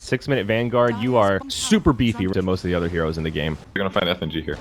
6-minute Vanguard, you are super beefy to most of the other heroes in the game. You're gonna find FNG here.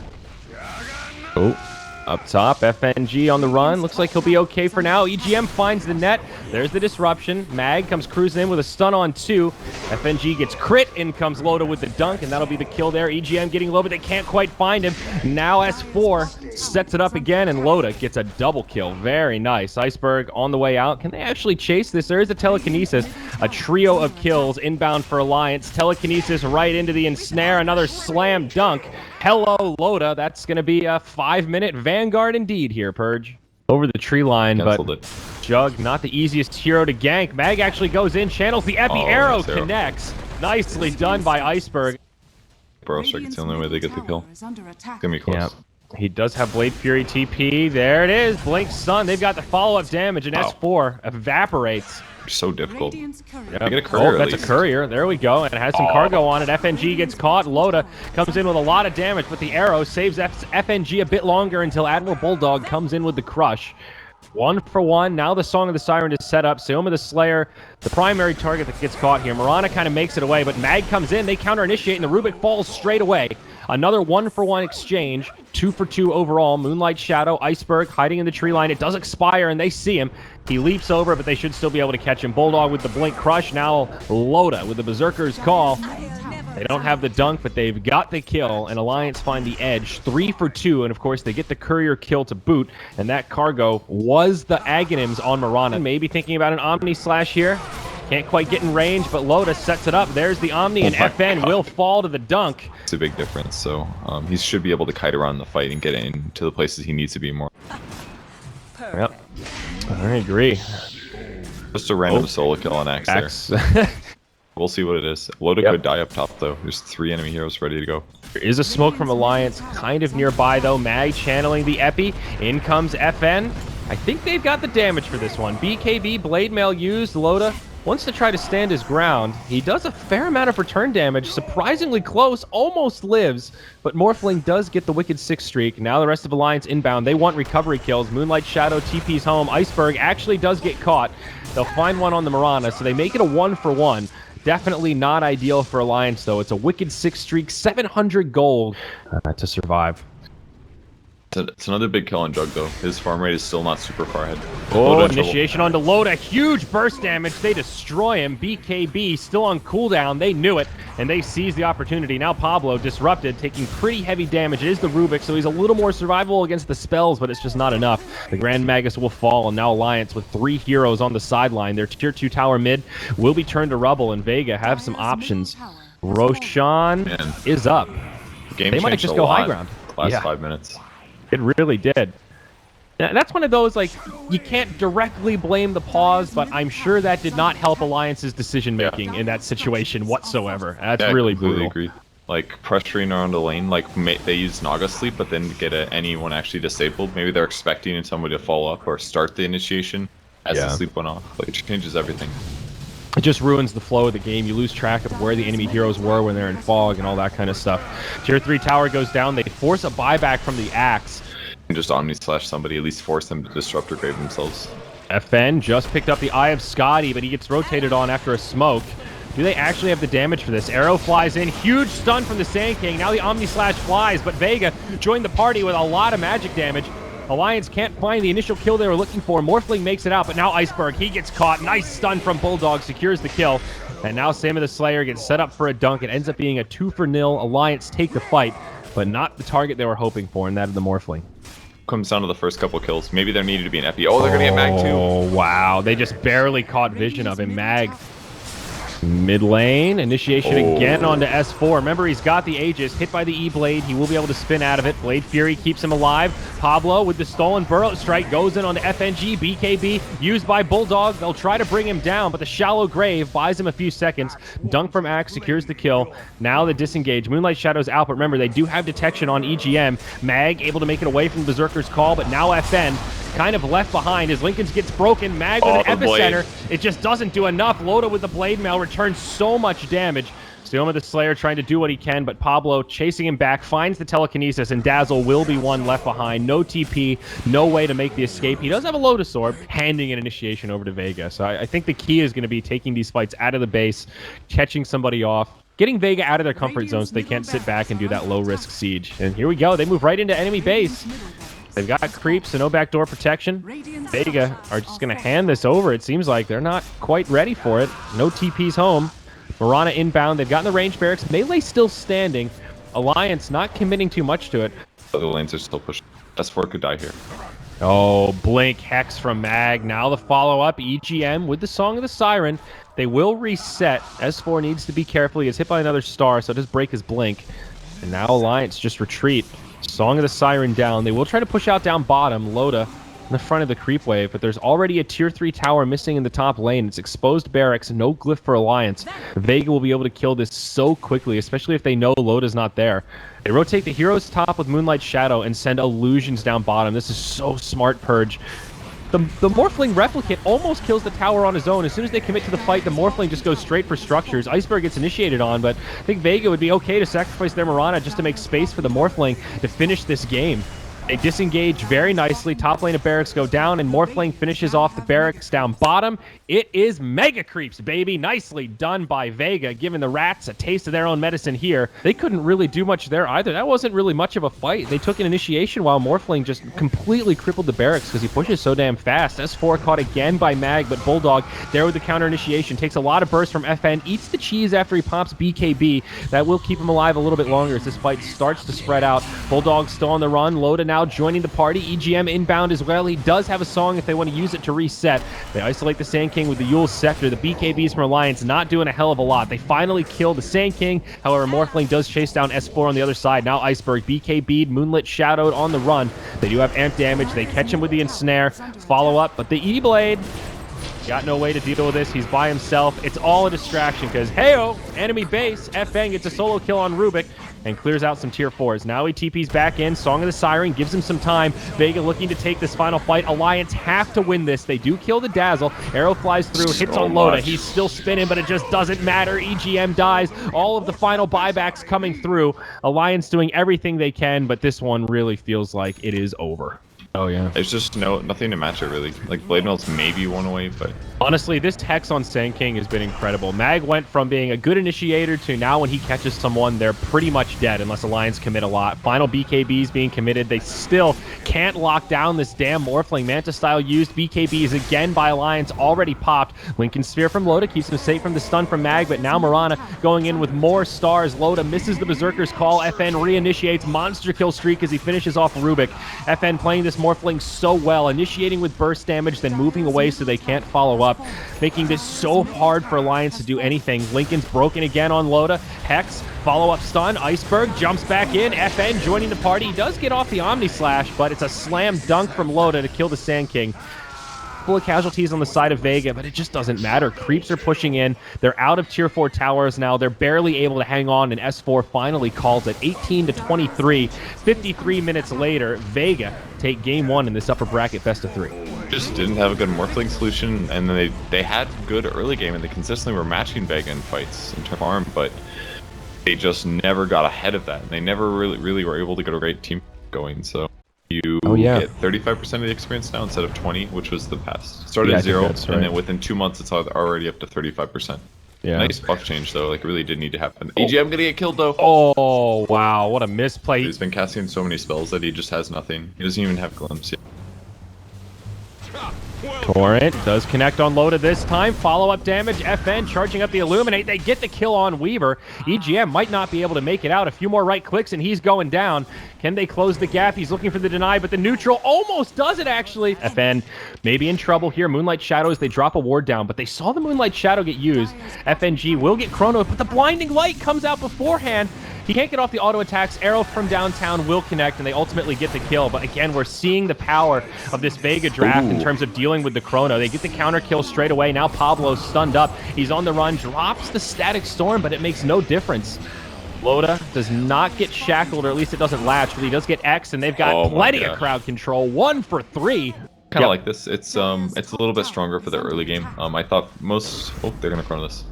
Oh, up top, FNG on the run. Looks like he'll be okay for now. EGM finds the net. There's the disruption. Mag comes cruising in with a stun on 2. FNG gets crit. In comes Loda with the dunk, and that'll be the kill there. EGM getting low, but they can't quite find him. Now S4 sets it up again, and Loda gets a double kill. Very nice. Iceberg on the way out. Can they actually chase this? There is a telekinesis. A trio of kills inbound for Alliance. Telekinesis right into the ensnare. Another slam dunk. Hello, Loda. That's going to be a 5-minute Vanguard indeed here, Purge. Over the tree line, but Jug, not the easiest hero to gank. Mag actually goes in, channels the Epi, arrow connects. Nicely done by Iceberg. Bro, strike, it's the only way they get the kill. It's gonna be close. Yep. He does have Blade Fury TP. There it is. Blink Stun. They've got the follow-up damage, and S4 evaporates. So difficult. Yep. Get a courier, that's a courier. There we go. And it has some cargo on it. FNG gets caught. Loda comes in with a lot of damage, but the arrow saves FNG a bit longer until Admiral Bulldog comes in with the crush. 1 for 1. Now the Song of the Siren is set up. Seoma the Slayer, the primary target that gets caught here. Mirana kind of makes it away, but Mag comes in. They counter-initiate, and the Rubik falls straight away. Another 1 for 1 exchange. 2 for 2 overall. Moonlight Shadow, Iceberg hiding in the tree line. It does expire, and they see him. He leaps over, but they should still be able to catch him. Bulldog with the Blink Crush. Now Loda with the Berserker's Call. They don't have the dunk, but they've got the kill, and Alliance find the edge. 3 for 2, and of course they get the courier kill to boot, and that cargo was the Aghanims on Mirana. Maybe thinking about an Omni Slash here. Can't quite get in range, but Loda sets it up. There's the Omni, and FN will fall to the dunk. It's a big difference, so he should be able to kite around the fight and get into the places he needs to be more. Yep, I agree. Just a random solo kill on Axe there. We'll see what it is. Loda could die up top, though. There's 3 enemy heroes ready to go. There is a smoke from Alliance kind of nearby, though. Mag channeling the Epi. In comes FN. I think they've got the damage for this one. BKB, Blade Mail used. Loda wants to try to stand his ground. He does a fair amount of return damage. Surprisingly close. Almost lives. But Morphling does get the Wicked 6 streak. Now the rest of Alliance inbound. They want recovery kills. Moonlight Shadow TP's home. Iceberg actually does get caught. They'll find one on the Mirana, so they make it a 1 for 1. Definitely not ideal for Alliance, though. It's a Wicked 6 streak, 700 gold to survive. It's another big kill on Jug, though. His farm rate is still not super far ahead. Oh, initiation onto Loda. Huge burst damage. They destroy him. BKB still on cooldown. They knew it, and they seize the opportunity. Now Pablo disrupted, taking pretty heavy damage. It is the Rubik, so he's a little more survivable against the spells, but it's just not enough. The Grand Magus will fall, and now Alliance with 3 heroes on the sideline. Their tier 2 tower mid will be turned to rubble, and VEGA have some options. Roshan is up. They might just go high ground. Last 5 minutes. It really did. Now, that's one of those, like, you can't directly blame the pause, but I'm sure that did not help Alliance's decision-making in that situation whatsoever. That's really brutal. Agree. Like, pressuring around the lane, like, they use Naga Sleep, but then get anyone actually disabled. Maybe they're expecting somebody to follow up or start the initiation as the sleep went off. Like, it changes everything. It just ruins the flow of the game. You lose track of where the enemy heroes were when they're in fog and all that kind of stuff. Tier 3 tower goes down. They force a buyback from the Axe. And just Omni Slash somebody, at least force them to disrupt or grave themselves. FN just picked up the Eye of Scotty, but he gets rotated on after a smoke. Do they actually have the damage for this? Arrow flies in. Huge stun from the Sand King. Now the Omni Slash flies, but VEGA joined the party with a lot of magic damage. Alliance can't find the initial kill they were looking for. Morphling makes it out, but now Iceberg, he gets caught. Nice stun from Bulldog, secures the kill. And now Seoma the Slayer gets set up for a dunk. It ends up being a 2 for 0. Alliance take the fight, but not the target they were hoping for, and that of the Morphling. Comes down to the first couple kills. Maybe there needed to be an Epi. Oh, they're gonna get Mag too. Oh, wow. They just barely caught vision of him. Mag. Mid lane, initiation again onto S4. Remember, he's got the Aegis, hit by the E-Blade. He will be able to spin out of it. Blade Fury keeps him alive. Pablo with the stolen Burrow Strike goes in onto FNG. BKB used by Bulldog. They'll try to bring him down, but the Shallow Grave buys him a few seconds. Dunk from Axe secures the kill. Now the disengage. Moonlight Shadow's out, but remember, they do have detection on EGM. Mag able to make it away from Berserker's Call, but now FN kind of left behind as Lincoln's gets broken. Mag with an epicenter. It just doesn't do enough. Loda with the Blade Mail returns so much damage. Still the Slayer trying to do what he can, but Pablo chasing him back, finds the telekinesis, and Dazzle will be one left behind. No TP, no way to make the escape. He does have a Lotus Orb, handing an initiation over to VEGA. So I think the key is going to be taking these fights out of the base, catching somebody off, getting VEGA out of their comfort zone so they can't sit back and do that low-risk siege. And here we go. They move right into enemy base. They've got creeps, so no backdoor protection. VEGA are just going to hand this over. It seems like they're not quite ready for it. No TP's home. Mirana inbound. They've gotten the range barracks. Melee still standing. Alliance not committing too much to it. The lanes are still pushing. S4 could die here. Oh, Blink, Hex from Mag. Now the follow-up. EGM with the Song of the Siren. They will reset. S4 needs to be careful. He gets hit by another star, so it does break his Blink. And now Alliance just retreat. Song of the Siren down. They will try to push out down bottom. Loda in the front of the creep wave, but there's already a tier 3 tower missing in the top lane. It's exposed barracks, no glyph for Alliance. VEGA will be able to kill this so quickly, especially if they know Loda's not there. They rotate the heroes top with Moonlight Shadow and send illusions down bottom. This is so smart, Purge. The Morphling Replicant almost kills the tower on his own. As soon as they commit to the fight, the Morphling just goes straight for structures. Iceberg gets initiated on, but I think VEGA would be okay to sacrifice their Mirana just to make space for the Morphling to finish this game. They disengage very nicely. Top lane of barracks go down, and Morphling finishes off the barracks down bottom. It is mega creeps, baby. Nicely done by VEGA, giving the rats a taste of their own medicine here. They couldn't really do much there either. That wasn't really much of a fight. They took an initiation while Morphling just completely crippled the barracks because he pushes so damn fast. S4 caught again by Mag, but Bulldog there with the counter initiation. Takes a lot of burst from FN. Eats the cheese after he pops BKB. That will keep him alive a little bit longer as this fight starts to spread out. Bulldog still on the run. Loda now joining the party. EGM inbound as well. He does have a song if they want to use it to reset. They isolate the Sand King with the Yule Scepter. The BKBs from Alliance not doing a hell of a lot. They finally kill the Sand King. However, Morphling does chase down S4 on the other side. Now Iceberg, BKB'd, Moonlit Shadowed on the run. They do have amp damage. They catch him with the Ensnare. Follow up, but the E-Blade got no way to deal with this. He's by himself. It's all a distraction because, hey-oh, enemy base. Fng gets a solo kill on Rubik and clears out some tier 4s. Now he TP's back in. Song of the Siren gives him some time. VEGA looking to take this final fight. Alliance have to win this. They do kill the Dazzle. Arrow flies through, hits on Loda. He's still spinning, but it just doesn't matter. EGM dies. All of the final buybacks coming through. Alliance doing everything they can, but this one really feels like it is over. Oh, yeah. There's just nothing to match it, really. Like, Blade Melt's maybe one away, but... Honestly, this Hex on Sand King has been incredible. Mag went from being a good initiator to now when he catches someone, they're pretty much dead unless Alliance commit a lot. Final BKBs being committed. They still can't lock down this damn Morphling. Manta Style used. BKBs again by Alliance already popped. Lincoln Sphere from Loda keeps him safe from the stun from Mag, but now Mirana going in with more stars. Loda misses the Berserker's call. FN reinitiates monster kill streak as he finishes off Rubik. FN playing this Morphling so well, initiating with burst damage, then moving away so they can't follow up, making this so hard for Alliance to do anything. Lincoln's broken again on Loda. Hex, follow-up stun. Iceberg jumps back in. FN joining the party. He does get off the Omni Slash, but it's a slam dunk from Loda to kill the Sand King. Full of casualties on the side of VEGA, but it just doesn't matter. Creeps are pushing in. They're out of tier 4 towers now. They're barely able to hang on, and S4 finally calls it 18-23. 53 minutes later, VEGA take game 1 in this upper bracket best of 3. Just didn't have a good Morphling solution, and then they had good early game, and they consistently were matching VEGA in fights in terms of arm, but they just never got ahead of that. And they never really were able to get a great team going, so... You get 35% of the experience now instead of 20, which was the past. Started at 0, right. And then within 2 months, it's already up to 35%. Yeah. Nice buff change, though. Like, really did need to happen. Oh. EGM gonna get killed, though. Oh, wow. What a misplay. He's been casting so many spells that he just has nothing. He doesn't even have glimpse yet. Torrent does connect on Loda this time. Follow-up damage. FN charging up the Illuminate. They get the kill on Weaver. EGM might not be able to make it out. A few more right clicks and he's going down. Can they close the gap? He's looking for the deny, but the neutral almost does it, actually. FN maybe in trouble here. Moonlight Shadows, they drop a ward down, but they saw the Moonlight Shadow get used. FNG will get Chrono, but the Blinding Light comes out beforehand. He can't get off the auto attacks. Arrow from downtown will connect, and they ultimately get the kill. But again, we're seeing the power of this VEGA draft in terms of dealing with the Chrono. They get the counter kill straight away. Now Pablo's stunned up. He's on the run, drops the Static Storm, but it makes no difference. Loda does not get shackled, or at least it doesn't latch, but he does get X, and they've got plenty of crowd control. 1 for 3. Kind of like this. It's a little bit stronger for the early game. I thought most... Oh, they're going to Chrono this.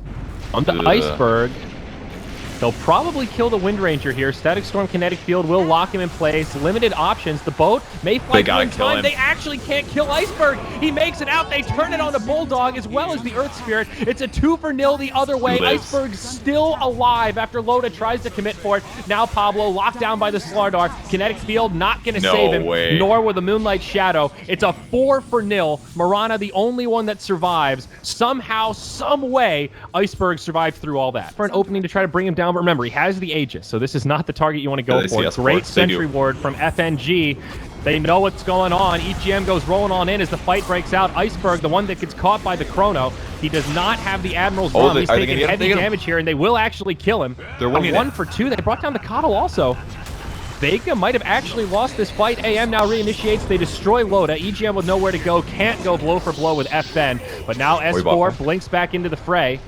On the Iceberg. They'll probably kill the Wind Ranger here. Static Storm Kinetic Field will lock him in place. Limited options. The boat may fly through in time. They actually can't kill Iceberg. He makes it out. They turn it on the Bulldog as well as the Earth Spirit. It's a 2-0 the other way. Iceberg's still alive after Loda tries to commit for it. Now Pablo locked down by the Slardar. Kinetic Field not going to save him, nor with a Moonlight Shadow. It's a 4-0. Marana, the only one that survives. Somehow, some way, Iceberg survived through all that. For an opening to try to bring him down, but remember, he has the Aegis, so this is not the target you want to go for. Great sentry ward from FNG. They know what's going on. EGM goes rolling on in as the fight breaks out. Iceberg, the one that gets caught by the Chrono. He does not have the Admiral's rum. He's taking heavy damage here, and they will actually kill him. They're 1 for 2. They brought down the Coddle also. VEGA might have actually lost this fight. AM now reinitiates. They destroy Loda. EGM with nowhere to go. Can't go blow for blow with FN. But now S4 blinks back into the fray.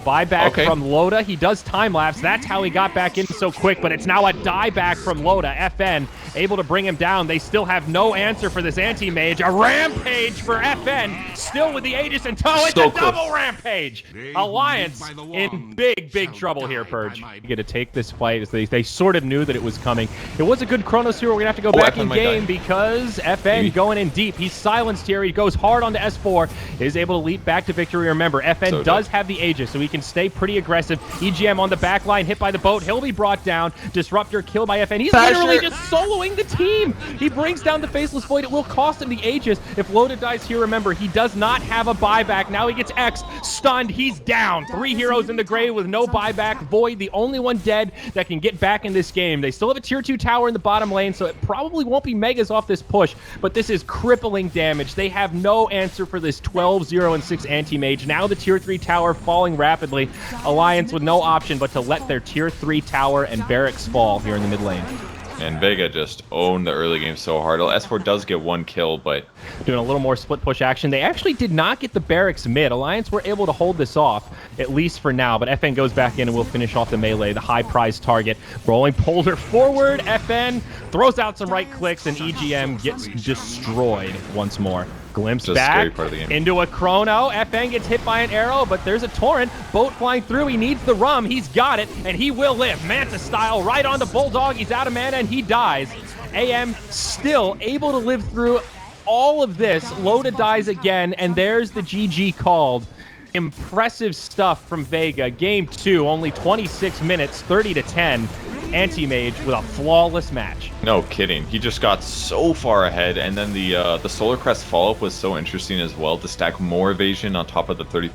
Buyback from Loda. He does time-lapse. That's how he got back in so quick, but it's now a dieback from Loda. FN able to bring him down. They still have no answer for this anti-mage. A rampage for FN, still with the Aegis in tow. It's a double rampage. Alliance in big trouble here, Purge. You get to take this fight as they sort of knew that it was coming. It was a good Chronos here. We're going to have to go back in game because FN going in deep. He's silenced here. He goes hard onto S4. Is able to leap back to victory. Remember, FN does have the Aegis, so he can stay pretty aggressive. EGM on the back line, hit by the boat. He'll be brought down. Disruptor killed by FN. He's literally just soloing the team. He brings down the Faceless Void. It will cost him the Aegis. If Loda dies here, remember, he does not have a buyback. Now he gets X. Stunned. He's down. 3 heroes in the grave with no buyback. Void, the only one dead that can get back in this game. They still have a tier 2 tower in the bottom lane, so it probably won't be Megas off this push, but this is crippling damage. They have no answer for this 12-0-6 anti-mage. Now the tier 3 tower falling rapidly. Alliance with no option but to let their tier 3 tower and barracks fall here in the mid lane. And VEGA just owned the early game so hard. S4 does get 1 kill, but doing a little more split push action. They actually did not get the barracks mid. Alliance were able to hold this off, at least for now, but FN goes back in and will finish off the melee, the high prize target. Rolling Polder forward, FN throws out some right clicks, and EGM gets destroyed once more. Glimpse back into a Chrono. FN gets hit by an arrow, but there's a Torrent. Boat flying through. He needs the rum. He's got it, and he will live. Manta style right on the Bulldog. He's out of mana, and he dies. AM still able to live through all of this. Loda dies again, and there's the GG called. Impressive stuff from VEGA. Game 2, only 26 minutes, 30-10. Anti-Mage with a flawless match. No kidding. He just got so far ahead, and then the Solar Crest follow-up was so interesting as well to stack more evasion on top of the 30